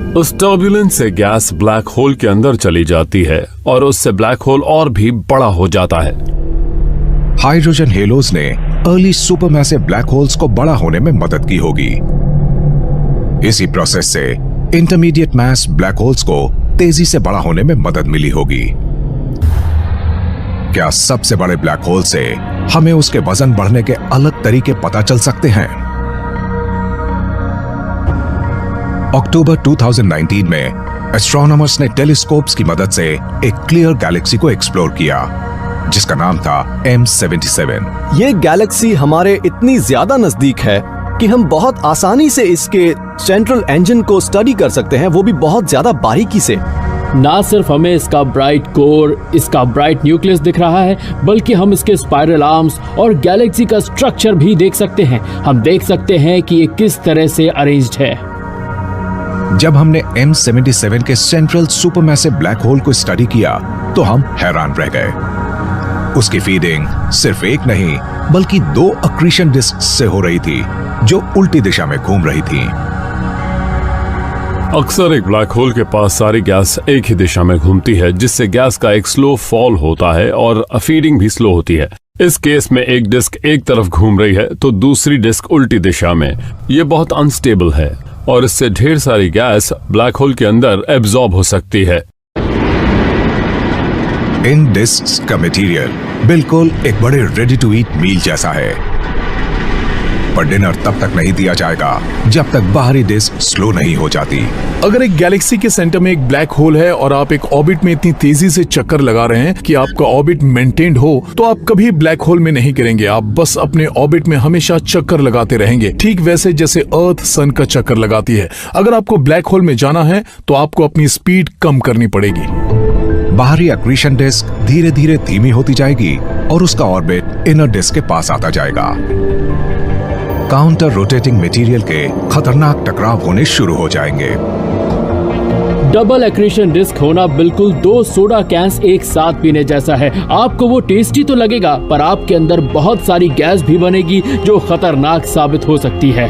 उस टर्ब्यूलेंस से गैस ब्लैक होल के अंदर चली जाती है और उससे ब्लैक होल और भी बड़ा हो जाता है। हाइड्रोजन हेलोज ने अर्ली सुपरमैसिव ब्लैक होल्स को बड़ा होने में मदद की होगी। इसी प्रोसेस से इंटरमीडिएट मास ब्लैक होल्स को तेजी से बड़ा होने में मदद मिली होगी। क्या सबसे बड़े ब्लैक होल से हमें उसके वजन बढ़ने के अलग तरीके पता चल सकते हैं? अक्टूबर 2019 में एस्ट्रोनॉमर्स ने टेलीस्कोप्स की मदद से एक क्लियर गैलेक्सी को एक्सप्लोर किया जिसका नाम था M77। ये गैलेक्सी हमारे इतनी ज्यादा नजदीक है कि हम बहुत आसानी से इसके सेंट्रल इंजन को स्टडी कर सकते हैं, वो भी बहुत ज्यादा बारीकी से। ना सिर्फ हमें इसका ब्राइट कोर, इसका ब्राइट न्यूक्लियस दिख रहा है, बल्कि हम इसके स्पाइरल आर्म्स और गैलेक्सी का स्ट्रक्चर भी देख सकते हैं। हम देख सकते हैं कि ये किस तरह से अरेंज्ड है। जब हमने M77 के सेंट्रल सुपरमैसिव ब्लैक होल को स्टडी किया तो हम हैरान रह गए। उसकी फीडिंग सिर्फ एक नहीं बल्कि 2 अक्रीशन डिस्क से हो रही थी जो उल्टी दिशा में घूम रही थी। अक्सर एक ब्लैक होल के पास सारी गैस एक ही दिशा में घूमती है, जिससे गैस का एक स्लो फॉल होता है और फीडिंग भी स्लो होती है। इस केस में एक डिस्क एक तरफ घूम रही है तो दूसरी डिस्क उल्टी दिशा में। यह बहुत अनस्टेबल है और इससे ढेर सारी गैस ब्लैक होल के अंदर एब्जॉर्ब हो सकती है। इन डिस्क्स का मटेरियल बिल्कुल एक बड़े रेडी टू ईट मील जैसा है, पर डिनर तब तक नहीं दिया जाएगा जब तक बाहरी डिस्क स्लो नहीं हो जाती। अगर एक गैलेक्सी के सेंटर में एक ब्लैक होल है और आप एक ऑर्बिट में इतनी तेजी से चक्कर लगा रहे हैं कि आपका ऑर्बिट मेंटेन्ड हो, तो आप कभी ब्लैक होल में नहीं गिरेंगे। आप बस अपने ऑर्बिट में हमेशा चक्कर लगाते रहेंगे, ठीक वैसे जैसे अर्थ सन का चक्कर लगाती है। अगर आपको ब्लैक होल में जाना है तो आपको अपनी स्पीड कम करनी पड़ेगी। बाहरी अक्रीशन डिस्क धीरे धीरे धीमी होती जाएगी और उसका ऑर्बिट इनर डिस्क के पास आता जाएगा। काउंटर रोटेटिंग मटेरियल के खतरनाक टकराव होने शुरू हो जाएंगे। डबल एक्रीशन डिस्क होना बिल्कुल 2 सोडा कैंस एक साथ पीने जैसा है। आपको वो टेस्टी तो लगेगा, पर आपके अंदर बहुत सारी गैस भी बनेगी जो खतरनाक साबित हो सकती है।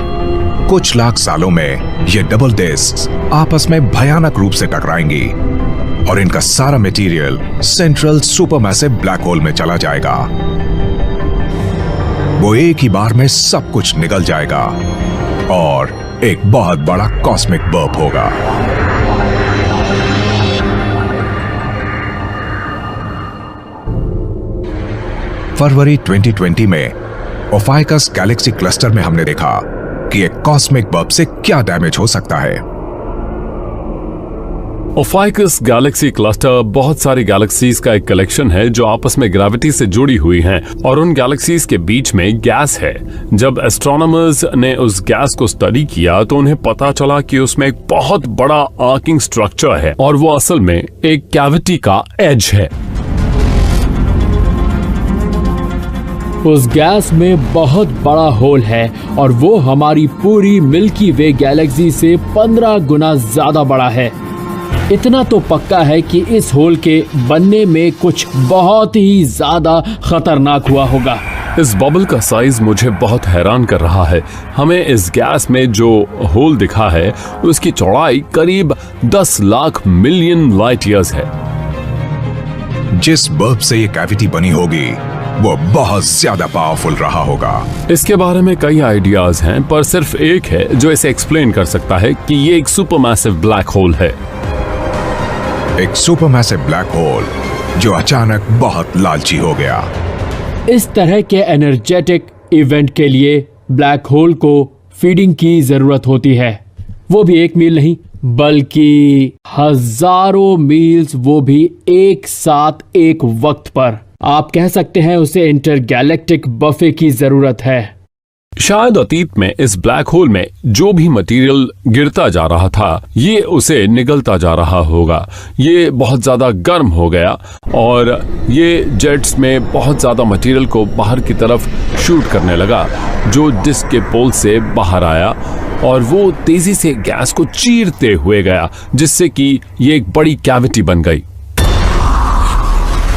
कुछ लाख सालों में ये डबल डिस्क आपस में भयानक रूप से टकराएंगी और इनका सारा material central supermassive black hole में चला जाएगा। वो एक ही बार में सब कुछ निकल जाएगा और एक बहुत बड़ा कॉस्मिक बर्प होगा। फरवरी 2020 में ओफाइकस गैलेक्सी क्लस्टर में हमने देखा कि एक कॉस्मिक बर्प से क्या डैमेज हो सकता है। ओफाइकस गैलेक्सी क्लस्टर बहुत सारी गैलेक्सीज का एक कलेक्शन है जो आपस में ग्रेविटी से जुड़ी हुई हैं और उन गैलेक्सीज के बीच में गैस है। जब एस्ट्रोनॉमर्स ने उस गैस को स्टडी किया तो उन्हें पता चला कि उसमें एक बहुत बड़ा आर्किंग स्ट्रक्चर है और वो असल में एक कैविटी का एज है। उस गैस में बहुत बड़ा होल है और वो हमारी पूरी मिल्की वे गैलेक्सी से 15 गुना ज्यादा बड़ा है। इतना तो पक्का है कि इस होल के बनने में कुछ बहुत ही ज्यादा खतरनाक हुआ होगा। इस बबल का साइज मुझे बहुत हैरान कर रहा है। हमें इस गैस में जो होल दिखा है उसकी चौड़ाई करीब 10 लाख मिलियन लाइट ईयर्स है। जिस बर्प से ये कैविटी बनी होगी वो बहुत ज्यादा पावरफुल रहा होगा। इसके बारे में कई आइडियाज हैं, पर सिर्फ एक है जो इसे एक्सप्लेन कर सकता है कि ये एक सुपरमैसिव ब्लैक होल है। एक सुपरमैसिव ब्लैक होल जो अचानक बहुत लालची हो गया। इस तरह के एनर्जेटिक इवेंट के लिए ब्लैक होल को फीडिंग की जरूरत होती है, वो भी 1 मील नहीं बल्कि हजारों मील्स, वो भी एक साथ एक वक्त पर। आप कह सकते हैं उसे इंटरगैलेक्टिक बफे की जरूरत है। शायद अतीत में इस ब्लैक होल में जो भी मटेरियल गिरता जा रहा था ये उसे निगलता जा रहा होगा। ये बहुत ज्यादा गर्म हो गया और ये जेट्स में बहुत ज्यादा मटेरियल को बाहर की तरफ शूट करने लगा जो डिस्क के पोल से बाहर आया और वो तेजी से गैस को चीरते हुए गया जिससे कि ये एक बड़ी कैविटी बन गई।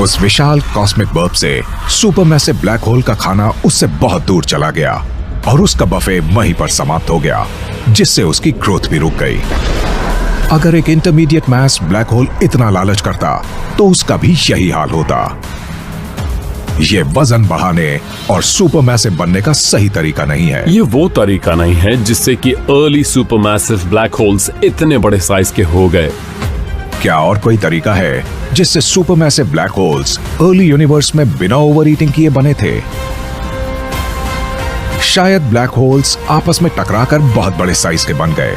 उस विशाल कॉस्मिक बर्ब से सुपरमैसिव ब्लैक होल का खाना उससे बहुत दूर चला गया और उसका बफे वहीं पर समाप्त हो गया जिससे उसकी ग्रोथ भी रुक गई। अगर एक इंटरमीडिएट मास ब्लैक होल इतना लालच करता तो उसका भी यही हाल होता। ये वजन बढ़ाने और सुपरमैसिव बनने का सही तरीका नहीं है। ये वो तरीका नहीं है जिससे कि अर्ली सुपरमैसिव ब्लैक होल्स इतने बड़े साइज के हो गए। क्या और कोई तरीका है जिससे supermassive black holes early universe में बिना ओवर ईटिंग किए बने थे? शायद ब्लैक होल्स आपस में टकराकर बहुत बड़े साइज के बन गए।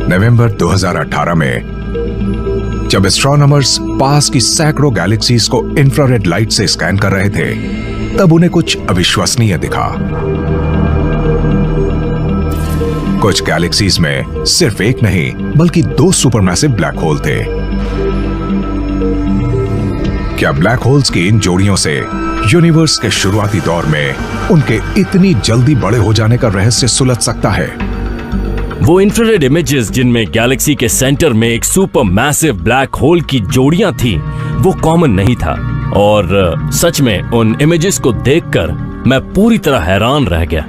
नवंबर 2018 में जब एस्ट्रोनॉमर्स पास की सैकड़ों गैलेक्सीज को इंफ्रारेड लाइट से स्कैन कर रहे थे तब उन्हें कुछ अविश्वसनीय दिखा। कुछ गैलेक्सीज में सिर्फ एक नहीं बल्कि 2 सुपरमैसिव ब्लैक होल थे। क्या ब्लैक होल्स की इन जोड़ियों से यूनिवर्स के शुरुआती दौर में उनके इतनी जल्दी बड़े हो जाने का रहस्य सुलझ सकता है? वो इंफ्रारेड इमेजेस जिनमें गैलेक्सी के सेंटर में एक सुपर मैसिव ब्लैक होल की जोड़ियां थी वो कॉमन नहीं था और सच में उन इमेजेस को देखकर मैं पूरी तरह हैरान रह गया।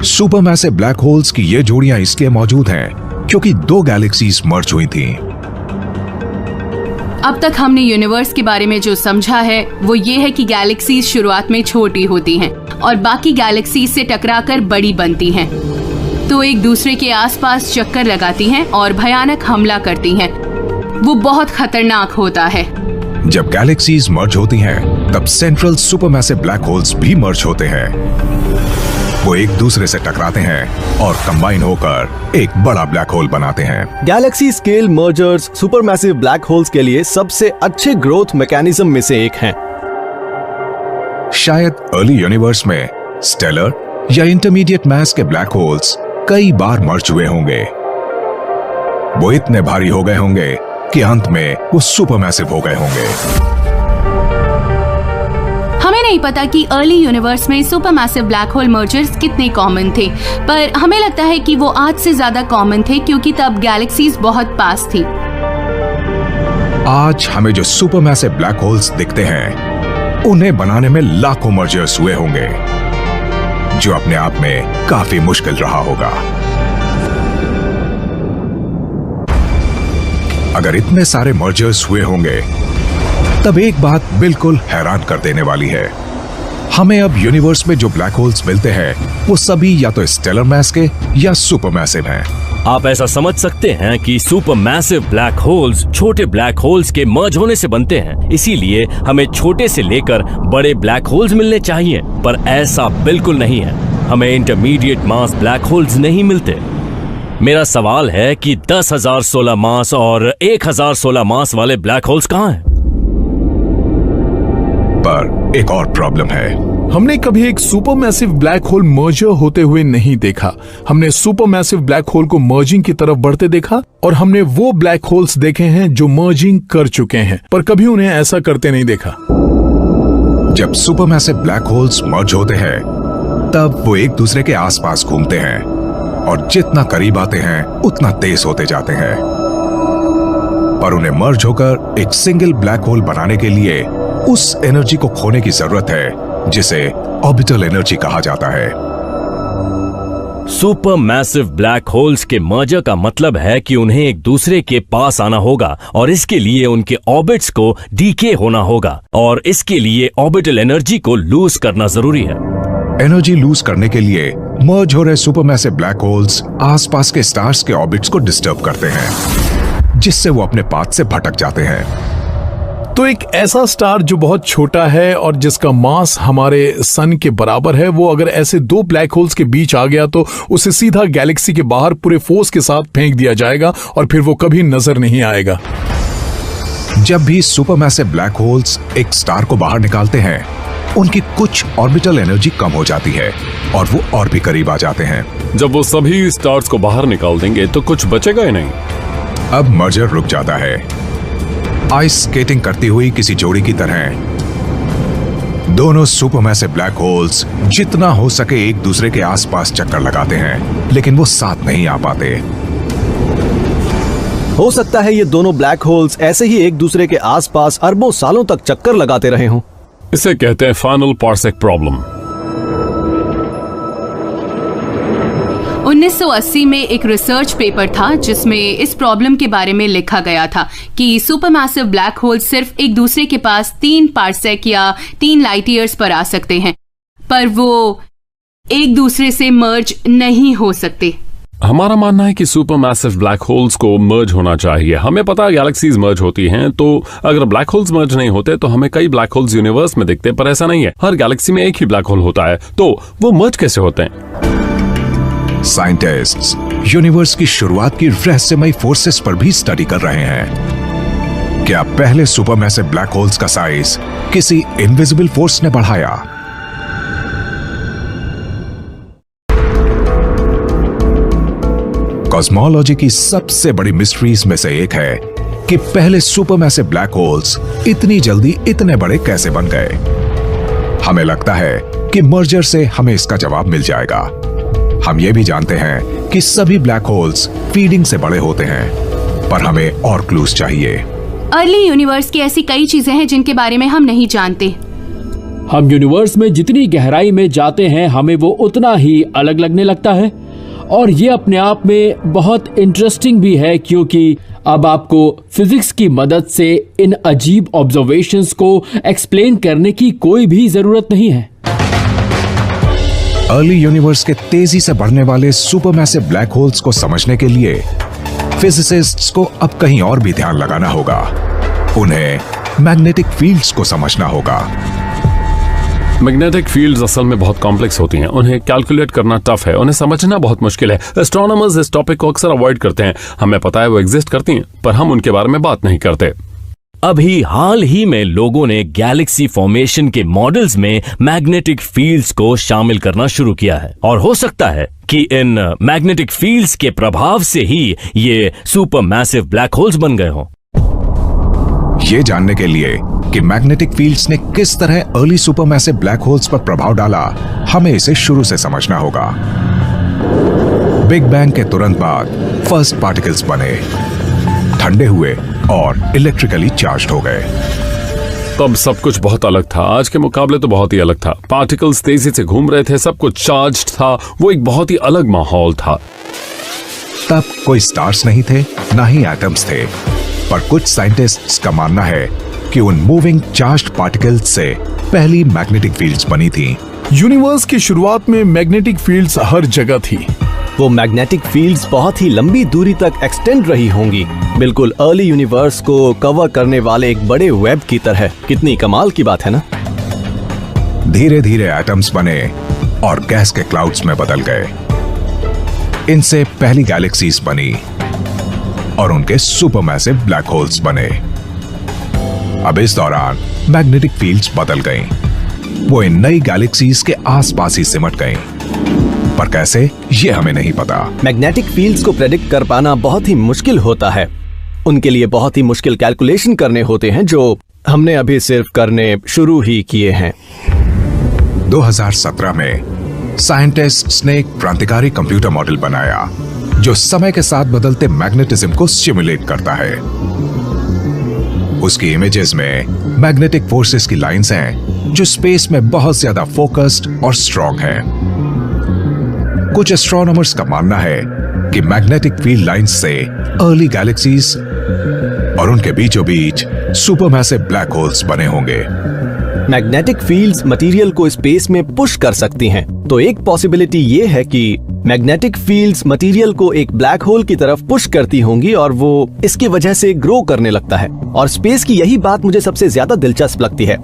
सुपरमैसिव ब्लैक होल्स की ये जोड़ियां इसलिए मौजूद हैं क्योंकि 2 गैलेक्सीज मर्ज हुई थीं। अब तक हमने यूनिवर्स के बारे में जो समझा है वो ये है कि गैलेक्सीज शुरुआत में छोटी होती हैं और बाकी गैलेक्सीज से टकराकर बड़ी बनती हैं, तो एक दूसरे के आसपास चक्कर लगाती हैं और भयानक हमला करती हैं। वो बहुत खतरनाक होता है। जब गैलेक्सीज मर्ज होती हैं, तब सेंट्रल सुपरमैसिव ब्लैक होल्स भी मर्ज होते हैं। वो एक दूसरे से टकराते हैं और कंबाइन होकर एक बड़ा ब्लैक होल बनाते हैं। Galaxy scale mergers supermassive black holes के लिए सबसे अच्छे ग्रोथ मैकेनिज्म में से एक हैं। शायद अर्ली यूनिवर्स में स्टेलर या इंटरमीडिएट मास के ब्लैक होल्स कई बार मर्ज हुए होंगे। वो इतने भारी हो गए होंगे कि अंत में वो सुपरमैसिव हो गए होंगे। हमें नहीं पता कि अर्ली यूनिवर्स में सुपरमैसिव ब्लैक होल मर्जर्स कितने कॉमन थे, पर हमें लगता है कि वो आज से ज्यादा कॉमन थे क्योंकि तब गैलेक्सीज बहुत पास थी। आज हमें जो सुपरमैसिव ब्लैक होल्स दिखते हैं उन्हें बनाने में लाखों मर्जर्स हुए होंगे जो अपने आप में काफी मुश्किल रहा होगा। अगर इतने सारे मर्जर्स हुए होंगे तब एक बात बिल्कुल हैरान कर देने वाली है। हमें अब यूनिवर्स में जो ब्लैक होल्स मिलते हैं वो सभी या तो स्टेलर मास के या सुपरमैसिव हैं। आप ऐसा समझ सकते हैं कि सुपर मैसिव ब्लैक होल्स छोटे ब्लैक होल्स के मर्ज होने से बनते हैं, इसीलिए हमें छोटे से लेकर बड़े ब्लैक होल्स मिलने चाहिए, पर ऐसा बिल्कुल नहीं है। हमें इंटरमीडिएट मास ब्लैक होल्स नहीं मिलते। मेरा सवाल है कि 10,000 सोलर मास और 1,000 सोलर मास वाले ब्लैक होल्स कहाँ हैं? पर एक और प्रॉब्लम है। हमने कभी एक सुपरमैसिव ब्लैक होल मर्जर होते हुए नहीं देखा। हमने सुपरमैसिव ब्लैक होल को मर्जिंग की तरफ बढ़ते देखा और हमने वो ब्लैक होल्स देखे हैं जो मर्जिंग कर चुके हैं, पर कभी उन्हें ऐसा करते नहीं देखा। जब सुपरमैसिव ब्लैक होल्स मर्ज होते हैं तब वो एक दूसरे के आसपास घूमते हैं और जितना करीब आते हैं उतना तेज होते जाते हैं, पर उन्हें मर्ज होकर एक सिंगल ब्लैक होल बनाने के लिए उस एनर्जी को खोने की जरूरत है जिसे ऑर्बिटल एनर्जी कहा जाता है। सुपर मैसिव ब्लैक होल्स के मर्जर का मतलब है कि उन्हें एक दूसरे के पास आना होगा और इसके लिए उनके ऑर्बिट्स को डीके होना होगा और इसके लिए ऑर्बिटल एनर्जी को लूज करना जरूरी है। एनर्जी लूज करने के लिए मर्ज हो रहे सुपरमैसिव ब्लैक होल्स आसपास के स्टार्स के ऑर्बिट्स को डिस्टर्ब करते हैं, जिससे वो अपने पाथ से भटक जाते हैं। तो एक ऐसा स्टार जो बहुत छोटा है और जिसका मास हमारे सन के बराबर है, वो अगर ऐसे 2 ब्लैक होल्स के बीच आ गया तो उसे सीधा गैलेक्सी के बाहर पूरे फोर्स के साथ फेंक दिया जाएगा और फिर वो कभी नजर नहीं आएगा। जब भी सुपरमैसिव ब्लैक होल्स एक स्टार को बाहर निकालते हैं, उनकी कुछ ऑर्बिटल एनर्जी कम हो जाती है और वो और भी करीब आ जाते हैं। जब वो सभी स्टार्स को बाहर निकाल देंगे तो कुछ बचेगा ही नहीं। अब मर्जर रुक जाता है। आइस स्केटिंग करती हुई किसी जोड़ी की तरह दोनों सुपरमैसिव ब्लैक होल्स जितना हो सके एक दूसरे के आसपास चक्कर लगाते हैं, लेकिन वो साथ नहीं आ पाते। हो सकता है ये दोनों ब्लैक होल्स ऐसे ही एक दूसरे के आसपास अरबों सालों तक चक्कर लगाते रहे हों। इसे कहते हैं फाइनल पार्सेक प्रॉब्लम। 1980 में एक रिसर्च पेपर था जिसमें इस प्रॉब्लम के बारे में लिखा गया था कि सुपरमैसिव ब्लैक होल सिर्फ एक दूसरे के पास 3 पार्सेक या 3 लाइट ईयर्स पर आ सकते हैं, पर वो एक दूसरे से मर्ज नहीं हो सकते। हमारा मानना है कि सुपरमैसिव ब्लैक होल्स को मर्ज होना चाहिए। हमें पता है गैलेक्सीज मर्ज होती हैं, तो अगर ब्लैक होल्स मर्ज नहीं होते तो हमें कई ब्लैक होल्स यूनिवर्स में दिखते, पर ऐसा नहीं है। हर गैलेक्सी में एक ही ब्लैक होल होता है, तो वो मर्ज कैसे होते हैं? साइंटिस्ट्स यूनिवर्स की शुरुआत की रहस्यमयी फोर्सेस पर भी स्टडी कर रहे हैं। क्या पहले सुपरमैसिव ब्लैक होल्स का साइज किसी इनविजिबल फोर्स ने बढ़ाया? कॉस्मोलॉजी की सबसे बड़ी मिस्ट्रीज में से एक है कि पहले सुपरमैसिव ब्लैक होल्स इतनी जल्दी इतने बड़े कैसे बन गए। हमें लगता है कि मर्जर से हमें इसका जवाब मिल जाएगा। हम ये भी जानते हैं कि सभी ब्लैक होल्स फीडिंग से बड़े होते हैं, पर हमें और क्लूज चाहिए। अर्ली यूनिवर्स की ऐसी कई चीजें हैं जिनके बारे में हम नहीं जानते। हम यूनिवर्स में जितनी गहराई में जाते हैं हमें वो उतना ही अलग लगने लगता है, और ये अपने आप में बहुत इंटरेस्टिंग भी है क्योंकि अब आपको फिजिक्स की मदद से इन अजीब ऑब्जर्वेशंस को एक्सप्लेन करने की कोई भी जरूरत नहीं है। अर्ली यूनिवर्स के तेजी से बढ़ने वाले सुपरमैसिव ब्लैक होल्स को समझने के लिए फिजिसिस्ट्स को अब कहीं और भी ध्यान लगाना होगा। उन्हें मैग्नेटिक फील्ड्स को समझना होगा। मैग्नेटिक फील्ड्स असल में बहुत कॉम्प्लेक्स होती हैं, उन्हें कैलकुलेट करना टफ है, उन्हें समझना बहुत मुश्किल है। एस्ट्रोनॉमर्स इस टॉपिक को अक्सर अवॉइड करते हैं। हमें पता है वो एग्जिस्ट करती हैं, पर हम उनके बारे में बात नहीं करते। अभी हाल ही में लोगों ने गैलेक्सी फॉर्मेशन के मॉडल्स में मैग्नेटिक फील्ड्स को शामिल करना शुरू किया है, और हो सकता है कि इन मैग्नेटिक फील्ड्स के प्रभाव से ही ये सुपरमैसिव ब्लैक होल्स बन गए हों। ये जानने के लिए कि मैग्नेटिक फील्ड्स ने किस तरह अर्ली सुपरमैसिव ब्लैक होल्स पर प्रभाव डाला, हमें इसे शुरू से समझना होगा। बिग बैंग के तुरंत बाद फर्स्ट पार्टिकल्स बने, ठंडे हुए और इलेक्ट्रिकली चार्ज्ड हो गए। तब सब कुछ बहुत अलग था, आज के मुकाबले तो बहुत ही अलग था। पार्टिकल्स तेजी से घूम रहे थे, सब कुछ चार्ज्ड था, वो एक बहुत ही अलग माहौल था। तब कोई स्टार्स नहीं थे, ना ही एटम्स थे, पर कुछ साइंटिस्ट्स का मानना है कि उन मूविंग चार्ज्ड पार्टिकल्स से पहली मैग्नेटिक फील्ड्स बनी थी। यूनिवर्स की शुरुआत में मैग्नेटिक फील्ड्स हर जगह थी। वो मैग्नेटिक फील्ड्स बहुत ही लंबी दूरी तक एक्सटेंड रही होंगी, बिल्कुल अर्ली यूनिवर्स को कवर करने वाले एक बड़े वेब की तरह। कितनी कमाल की बात है ना। धीरे धीरे एटम्स बने और गैस के क्लाउड्स में बदल गए। इनसे पहली गैलेक्सीज बनी और उनके सुपरमैसिव ब्लैक होल्स बने। अब इस दौरान मैग्नेटिक फील्ड्स बदल गईं। वो इन नई गैलेक्सीज के आसपास ही सिमट गईं। पर कैसे, ये हमें नहीं पता। मैग्नेटिक फील्ड्स को प्रेडिक्ट कर पाना बहुत ही मुश्किल होता है। उनके लिए बहुत ही मुश्किल कैलकुलेशन करने होते हैं, जो हमने अभी सिर्फ करने शुरू ही किए हैं। 2017 में साइंटिस्ट्स ने एक क्रांतिकारी कंप्यूटर मॉडल बनाया जो समय के साथ बदलते मैग्नेटिज्म को सिमुलेट करता है। उसकी इमेजेस में मैग्नेटिक फोर्सेस की लाइंस हैं जो स्पेस में बहुत ज्यादा फोकस्ड और स्ट्रॉन्ग हैं। कुछ एस्ट्रोनॉमर्स का मानना है कि मैग्नेटिक फील्ड लाइंस से अर्ली गैलेक्सीज और उनके बीचों बीच सुपरमैसिव ब्लैक होल्स बने होंगे। मैग्नेटिक फील्ड्स मटेरियल को स्पेस में पुश कर सकती हैं, तो एक पॉसिबिलिटी ये है कि मैग्नेटिक फील्ड्स मटेरियल को एक ब्लैक होल की तरफ पुश करती होंगी और वो इसकी वजह से ग्रो करने लगता है। और स्पेस की यही बात मुझे सबसे ज्यादा दिलचस्प लगती है।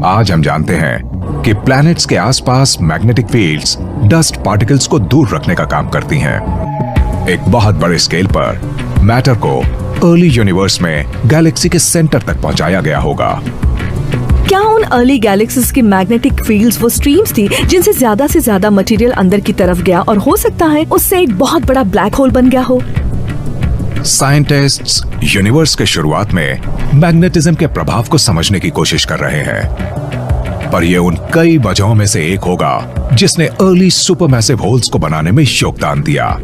आज हम जानते हैं कि प्लैनेट्स के आसपास मैग्नेटिक फील्ड्स डस्ट पार्टिकल्स को दूर रखने का काम करती हैं। एक बहुत बड़े स्केल पर मैटर को अर्ली यूनिवर्स में गैलेक्सी के सेंटर तक पहुंचाया गया होगा। क्या उन अर्ली गैलेक्सीज की मैग्नेटिक फील्ड्स वो स्ट्रीम्स थी जिनसे ज्यादा से ज्यादा मटेरियल अंदर की तरफ गया और हो सकता है उससे एक बहुत बड़ा ब्लैक होल बन गया हो? साइंटिस्ट्स यूनिवर्स के शुरुआत में मैग्नेटिज्म के प्रभाव को समझने की कोशिश कर रहे हैं, पर यह उन कई वजहों में से एक होगा जिसने अर्ली सुपरमैसिव होल्स को बनाने में योगदान दिया।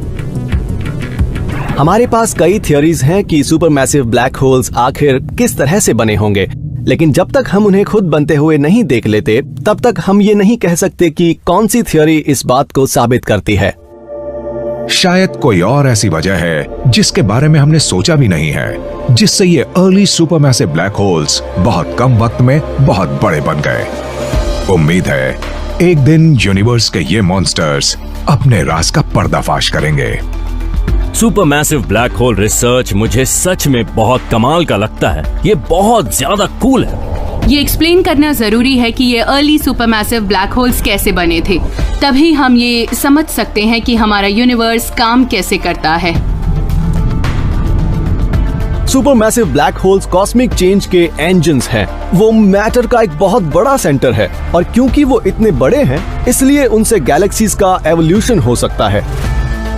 हमारे पास कई थियोरीज हैं कि सुपरमैसिव ब्लैक होल्स आखिर किस तरह से बने होंगे, लेकिन जब तक हम उन्हें खुद बनते हुए नहीं देख लेते तब तक हम ये नहीं कह सकते कि कौन सी थियोरी इस बात को साबित करती है। शायद कोई और ऐसी वजह है जिसके बारे में हमने सोचा भी नहीं है, जिससे ये अर्ली सुपरमैसिव ब्लैक होल्स बहुत कम वक्त में बहुत बड़े बन गए। उम्मीद है एक दिन यूनिवर्स के ये मॉन्स्टर्स अपने राज का पर्दाफाश करेंगे। सुपरमैसिव ब्लैक होल रिसर्च मुझे सच में बहुत कमाल का लगता है। ये बहुत ज्यादा कूल है। ये एक्सप्लेन करना जरूरी है कि ये अर्ली सुपरमैसिव ब्लैक होल्स कैसे बने थे, तभी हम ये समझ सकते हैं कि हमारा यूनिवर्स काम कैसे करता है। Supermassive black holes cosmic change के इंजन्स हैं। वो मैटर का एक बहुत बड़ा सेंटर है और क्योंकि वो इतने बड़े हैं इसलिए उनसे गैलेक्सीज का एवोल्यूशन हो सकता है।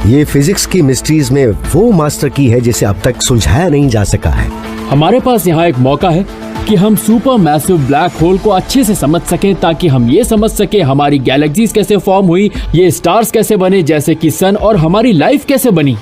ये फिजिक्स की मिस्ट्रीज में वो मास्टर की है जिसे अब तक सुलझाया नहीं जा सका है। हमारे पास यहाँ एक मौका है कि हम सुपर मैसिव ब्लैक होल को अच्छे से समझ सकें, ताकि हम ये समझ सके हमारी गैलेक्सीज कैसे फॉर्म हुई, ये स्टार्स कैसे बने जैसे कि सन, और हमारी लाइफ कैसे बनी।